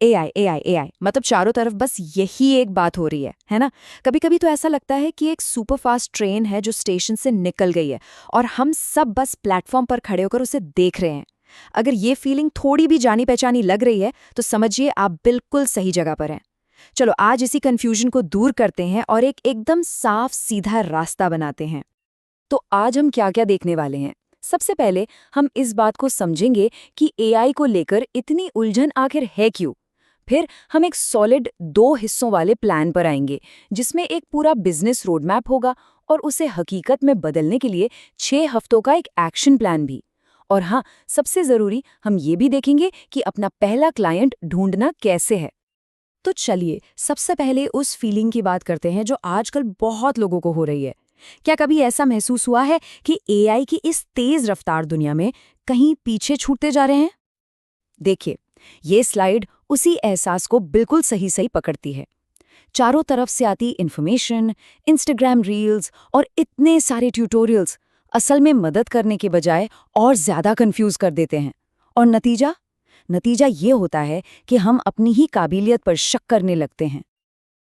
AI AI AI मतलब चारों तरफ बस यही एक बात हो रही है ना। कभी कभी तो ऐसा लगता है कि एक सुपरफास्ट ट्रेन है जो स्टेशन से निकल गई है और हम सब बस प्लेटफॉर्म पर खड़े होकर उसे देख रहे हैं। अगर ये फीलिंग थोड़ी भी जानी पहचानी लग रही है तो समझिए आप बिल्कुल सही जगह पर हैं। चलो आज इसी कंफ्यूजन को दूर करते हैं और एक एकदम साफ सीधा रास्ता बनाते हैं। तो आज हम क्या क्या देखने वाले हैं। सबसे पहले हम इस बात को समझेंगे कि एआई को लेकर इतनी उलझन आखिर है क्यों। फिर हम एक सॉलिड 2 हिस्सों वाले प्लान पर आएंगे जिसमें एक पूरा बिजनेस रोड मैप होगा और उसे हकीकत में बदलने के लिए 6 हफ्तों का एक एक्शन प्लान भी। और हाँ, सबसे ज़रूरी हम ये भी देखेंगे कि अपना पहला क्लाइंट ढूंढना कैसे है। तो चलिए सबसे पहले उस फीलिंग की बात करते हैं जो आजकल बहुत लोगों को हो रही है। क्या कभी ऐसा महसूस हुआ है कि एआई की इस तेज रफ्तार दुनिया में कहीं पीछे छूटते जा रहे हैं? देखिए, ये स्लाइड उसी एहसास को बिल्कुल सही सही पकड़ती है। चारों तरफ से आती इन्फॉर्मेशन, इंस्टाग्राम रील्स और इतने सारे ट्यूटोरियल्स असल में मदद करने के बजाय और ज्यादा कंफ्यूज कर देते हैं। और नतीजा नतीजा ये होता है कि हम अपनी ही काबिलियत पर शक करने लगते हैं।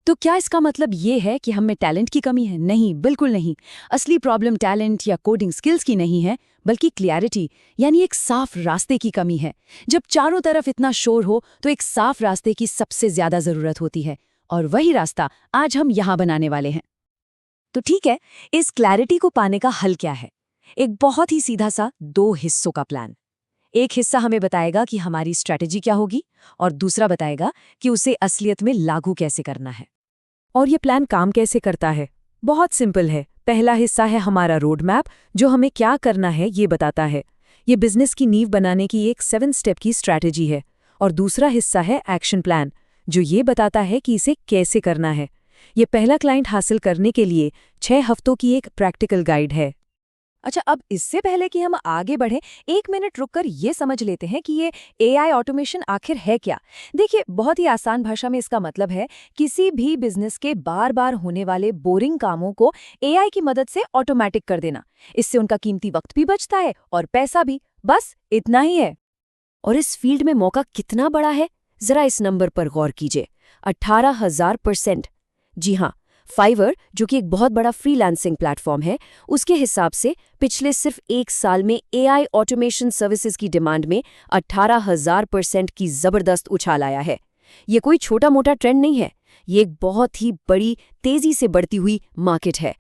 तो क्या इसका मतलब ये है कि हम में टैलेंट की कमी है? नहीं, बिल्कुल नहीं। असली प्रॉब्लम टैलेंट या कोडिंग स्किल्स की नहीं है, बल्कि क्लैरिटी यानी एक साफ रास्ते की कमी है। जब चारों तरफ इतना शोर हो तो एक साफ रास्ते की सबसे ज्यादा जरूरत होती है, और वही रास्ता आज हम यहाँ बनाने वाले हैं। तो ठीक है, इस क्लैरिटी को पाने का हल क्या है? एक बहुत ही सीधा सा 2 हिस्सों का प्लान। एक हिस्सा हमें बताएगा कि हमारी स्ट्रैटेजी क्या होगी और दूसरा बताएगा कि उसे असलियत में लागू कैसे करना है। और ये प्लान काम कैसे करता है? बहुत सिंपल है। पहला हिस्सा है हमारा रोड मैप, जो हमें क्या करना है ये बताता है। ये बिजनेस की नींव बनाने की एक 7 स्टेप की स्ट्रैटेजी है। और दूसरा हिस्सा है एक्शन प्लान, जो ये बताता है कि इसे कैसे करना है। ये पहला क्लाइंट हासिल करने के लिए 6 हफ्तों की एक प्रैक्टिकल गाइड है। अच्छा, अब इससे पहले कि हम आगे बढ़ें, 1 मिनट रुककर ये समझ लेते हैं कि ये एआई ऑटोमेशन आखिर है क्या। देखिए, बहुत ही आसान भाषा में इसका मतलब है किसी भी बिजनेस के बार बार होने वाले बोरिंग कामों को एआई की मदद से ऑटोमेटिक कर देना। इससे उनका कीमती वक्त भी बचता है और पैसा भी। बस इतना ही है। और इस फील्ड में मौका कितना बड़ा है, जरा इस नंबर पर गौर कीजिए। 18,000%। जी हाँ, फाइवर, जो कि एक बहुत बड़ा फ्रीलांसिंग प्लेटफॉर्म है, उसके हिसाब से पिछले सिर्फ 1 साल में एआई ऑटोमेशन सर्विसेज की डिमांड में 18,000% की जबरदस्त उछाल आया है। ये कोई छोटा मोटा ट्रेंड नहीं है, ये एक बहुत ही बड़ी, तेजी से बढ़ती हुई मार्केट है।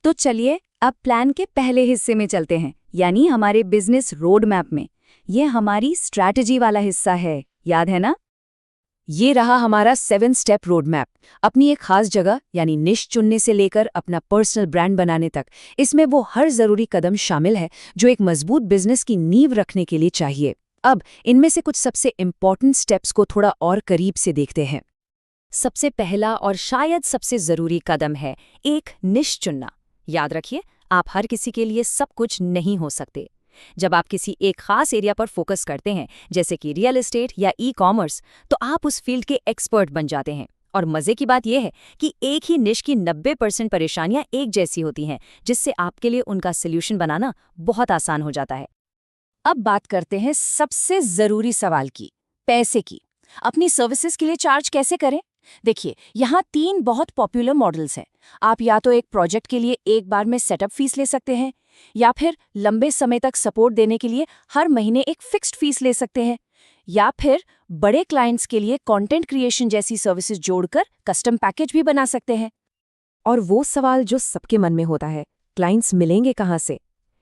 तो चलिए अब प्लान के पहले हिस्से में चलते हैं, यानी हमारे बिजनेस रोड मैप में। ये हमारी स्ट्रैटेजी वाला हिस्सा है, याद है ना? ये रहा हमारा 7 स्टेप रोड मैप। अपनी एक खास जगह यानी निश चुनने से लेकर अपना पर्सनल ब्रांड बनाने तक, इसमें वो हर जरूरी कदम शामिल है जो एक मजबूत बिजनेस की नींव रखने के लिए चाहिए। अब इनमें से कुछ सबसे इम्पॉर्टेंट स्टेप्स को थोड़ा और करीब से देखते हैं। सबसे पहला और शायद सबसे जरूरी कदम है एक निश चुनना। याद रखिए, आप हर किसी के लिए सब कुछ नहीं हो सकते। जब आप किसी एक खास एरिया पर फोकस करते हैं, जैसे कि रियल एस्टेट या ई कॉमर्स, तो आप उस फील्ड के एक्सपर्ट बन जाते हैं। और मजे की बात यह है कि एक ही निश की 90% परेशानियां एक जैसी होती हैं, जिससे आपके लिए उनका सोल्यूशन बनाना बहुत आसान हो जाता है। अब बात करते हैं सबसे जरूरी सवाल की, पैसे की। अपनी सर्विसेज के लिए चार्ज कैसे करें? देखिए, यहाँ 3 बहुत पॉपुलर मॉडल्स हैं। आप या तो एक प्रोजेक्ट के लिए एक बार में सेटअप फीस ले सकते हैं, या फिर लंबे समय तक सपोर्ट देने के लिए हर महीने एक फिक्स्ड फीस ले सकते हैं, या फिर बड़े क्लाइंट्स के लिए कंटेंट क्रिएशन जैसी सर्विसेज जोड़कर कस्टम पैकेज भी बना सकते हैं। और वो सवाल जो सबके मन में होता है, क्लाइंट्स मिलेंगे कहाँ से?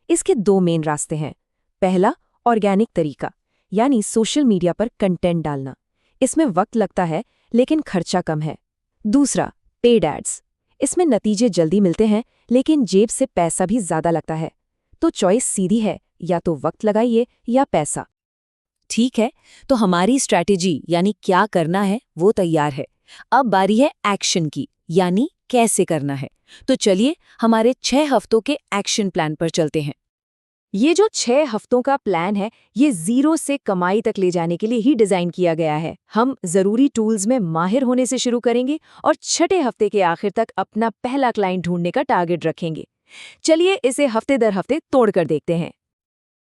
इसके 2 मेन रास्ते हैं। पहला, ऑर्गेनिक तरीका, यानी सोशल मीडिया पर कंटेंट डालना। इसमें वक्त लगता है लेकिन खर्चा कम है। दूसरा, पेड एड्स। इसमें नतीजे जल्दी मिलते हैं लेकिन जेब से पैसा भी ज्यादा लगता है। तो चॉइस सीधी है, या तो वक्त लगाइए या पैसा। ठीक है, तो हमारी स्ट्रैटेजी यानी क्या करना है वो तैयार है। अब बारी है एक्शन की, यानी कैसे करना है। तो चलिए हमारे 6 हफ्तों के एक्शन प्लान पर चलते हैं। ये जो 6 हफ्तों का प्लान है, ये 0 से कमाई तक ले जाने के लिए ही डिजाइन किया गया है। हम जरूरी टूल्स में माहिर होने से शुरू करेंगे और 6ठे हफ्ते के आखिर तक अपना पहला क्लाइंट ढूंढने का टारगेट रखेंगे। चलिए इसे हफ्ते दर हफ्ते तोड़कर देखते हैं।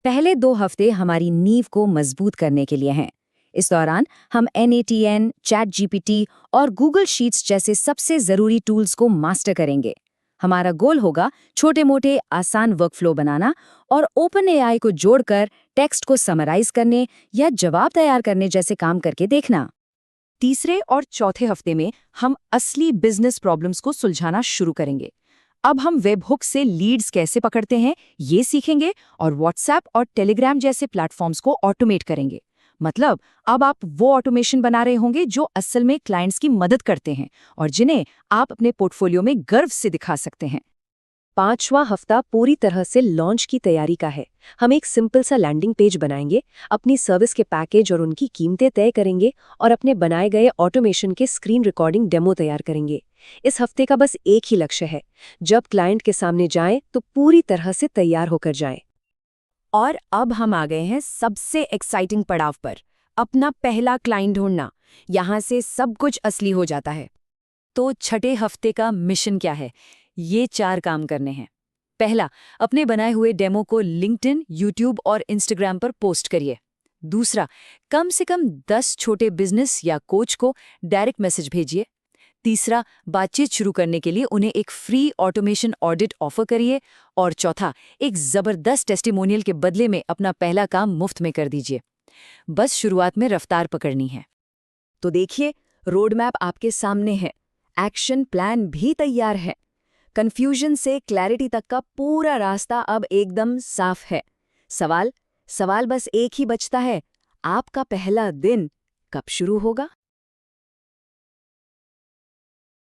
पहले 2 हफ्ते हमारी नींव को मजबूत करने के लिए हैं। इस दौरान हम NATN, ChatGPT और गूगल शीट्स जैसे सबसे ज़रूरी टूल्स को मास्टर करेंगे। हमारा गोल होगा छोटे-मोटे आसान वर्कफ्लो बनाना और ओपन AI को जोड़कर टेक्स्ट को समराइज करने या जवाब तैयार करने जैसे काम करके देखना। तीसरे और चौथे हफ्ते में हम असली बिजनेस प्रॉब्लम्स को सुलझाना शुरू करेंगे। अब हम वेबहुक से लीड्स कैसे पकड़ते हैं ये सीखेंगे और व्हाट्सएप और टेलीग्राम जैसे प्लेटफॉर्म्स को ऑटोमेट करेंगे। मतलब अब आप वो ऑटोमेशन बना रहे होंगे जो असल में क्लाइंट्स की मदद करते हैं और जिन्हें आप अपने पोर्टफोलियो में गर्व से दिखा सकते हैं। 5वां हफ्ता पूरी तरह से लॉन्च की तैयारी का है। हम एक सिंपल सा लैंडिंग पेज बनाएंगे, अपनी सर्विस के पैकेज और उनकी कीमतें तय करेंगे और अपने बनाए गए ऑटोमेशन के स्क्रीन रिकॉर्डिंग डेमो तैयार करेंगे। इस हफ्ते का बस एक ही लक्ष्य है, जब क्लाइंट के सामने जाएं तो पूरी तरह से तैयार होकर जाएं। और अब हम आ गए हैं सबसे एक्साइटिंग पड़ाव पर, अपना पहला क्लाइंट ढूंढना। यहाँ से सब कुछ असली हो जाता है। तो छठे हफ्ते का मिशन क्या है? ये 4 काम करने हैं। पहला, अपने बनाए हुए डेमो को लिंक्डइन, यूट्यूब और इंस्टाग्राम पर पोस्ट करिए। दूसरा, कम से कम 10 छोटे बिजनेस या कोच को डायरेक्ट मैसेज भेजिए। तीसरा, बातचीत शुरू करने के लिए उन्हें एक फ्री ऑटोमेशन ऑडिट ऑफर करिए। और चौथा, एक जबरदस्त टेस्टिमोनियल के बदले में अपना पहला काम मुफ्त में कर दीजिए। बस शुरुआत में रफ्तार पकड़नी है। तो देखिए, रोड मैप आपके सामने है, एक्शन प्लान भी तैयार है। कंफ्यूजन से क्लैरिटी तक का पूरा रास्ता अब एकदम साफ है। सवाल बस एक ही बचता है, आपका पहला दिन कब शुरू होगा?